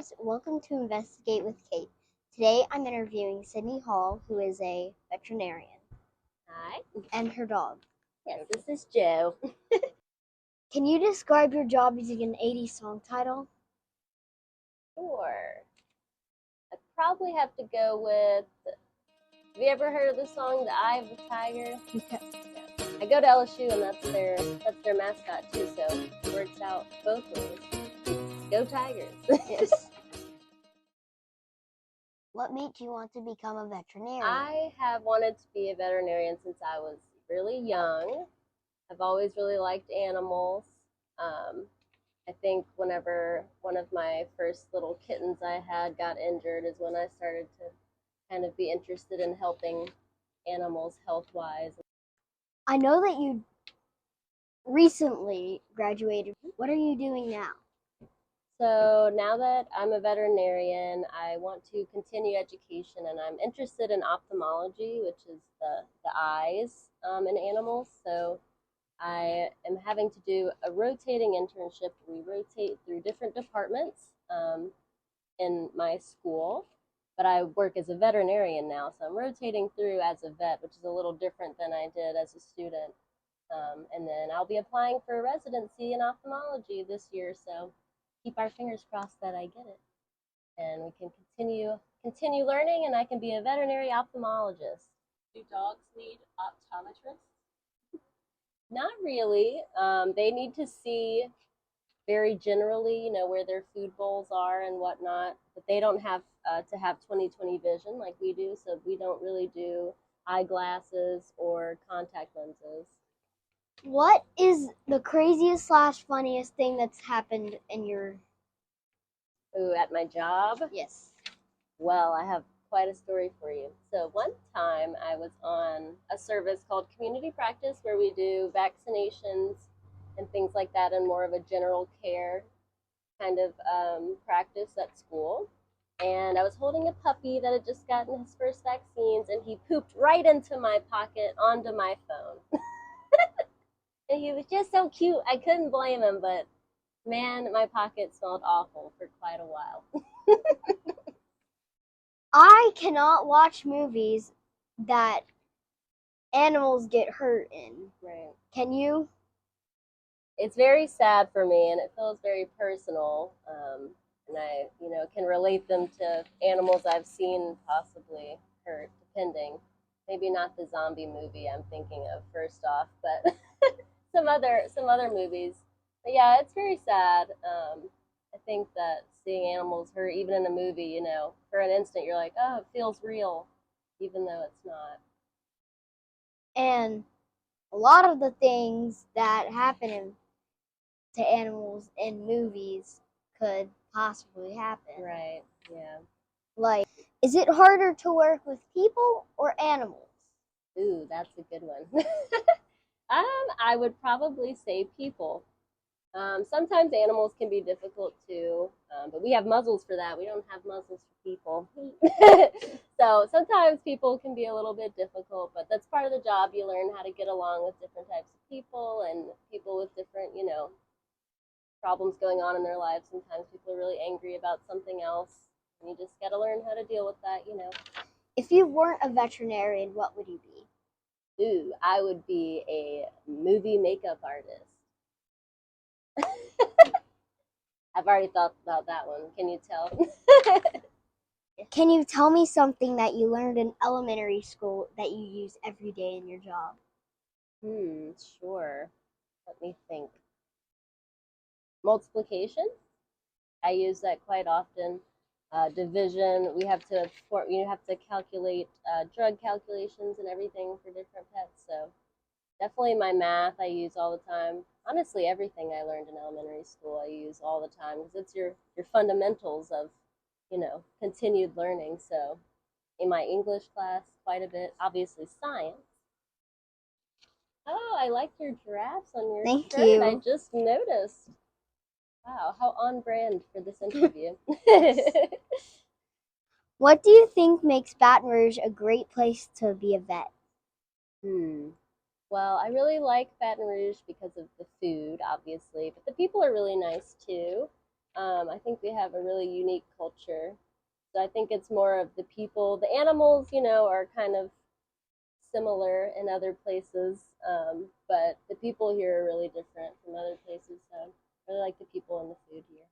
guys, welcome to Investigate with Kate. Today I'm interviewing Sydney Hall, who is a veterinarian. Hi. And her dog. Yes, this is Joe. Can you describe your job using an 80s song title? Sure. I'd probably have to go with, have you ever heard of the song The Eye of the Tiger? Okay. Yeah. I go to LSU and that's their mascot too, so it works out both ways. Go Tigers. Yes. What made you want to become a veterinarian? I have wanted to be a veterinarian since I was really young. I've always really liked animals. I think whenever one of my first little kittens I had got injured is when I started to kind of be interested in helping animals health-wise. I know that you recently graduated. What are you doing now? So now that I'm a veterinarian, I want to continue education, and I'm interested in ophthalmology, which is the eyes in animals. So I am having to do a rotating internship. We rotate through different departments in my school, but I work as a veterinarian now, so I'm rotating through as a vet, which is a little different than I did as a student. And then I'll be applying for a residency in ophthalmology this year, so keep our fingers crossed that I get it. And we can continue learning, and I can be a veterinary ophthalmologist. Do dogs need optometrists? Not really. They need to see very generally, where their food bowls are and whatnot, but they don't have to have 20/20 vision like we do, so we don't really do eyeglasses or contact lenses. What is the craziest / funniest thing that's happened in your... Ooh, at my job? Yes. Well, I have quite a story for you. So one time I was on a service called Community Practice where we do vaccinations and things like that in more of a general care kind of practice at school. And I was holding a puppy that had just gotten his first vaccines, and he pooped right into my pocket onto my phone. And he was just so cute. I couldn't blame him, but man, my pocket smelled awful for quite a while. I cannot watch movies that animals get hurt in. Right. Can you? It's very sad for me, and it feels very personal. And I, can relate them to animals I've seen possibly hurt, depending. Maybe not the zombie movie I'm thinking of first off, but some other movies. But yeah, it's very sad. I think that seeing animals hurt, even in a movie, for an instant, you're like, oh, it feels real, even though it's not. And a lot of the things that happen to animals in movies could possibly happen. Right, yeah. Like, is it harder to work with people or animals? Ooh, that's a good one. I would probably say people. Sometimes animals can be difficult too, but we have muzzles for that. We don't have muzzles for people. So sometimes people can be a little bit difficult, but that's part of the job. You learn how to get along with different types of people and people with different, problems going on in their lives. Sometimes people are really angry about something else, and you just got to learn how to deal with that, If you weren't a veterinarian, what would you be? Ooh, I would be a movie makeup artist. I've already thought about that one. Can you tell? Can you tell me something that you learned in elementary school that you use every day in your job? Sure. Let me think. Multiplication. I use that quite often. Division. You have to calculate drug calculations and everything for different pets. So definitely my math I use all the time. Honestly, everything I learned in elementary school I use all the time because it's your fundamentals of, continued learning. So in my English class, quite a bit. Obviously, science. Oh, I like your giraffes on your Thank shirt. you. I just noticed. Wow, how on brand for this interview. What do you think makes Baton Rouge a great place to be a vet? Well, I really like Baton Rouge because of the food, obviously, but the people are really nice too. I think we have a really unique culture. So I think it's more of the people. The animals, are kind of similar in other places, but the people here are really different from other places. So I really like the people and the food here.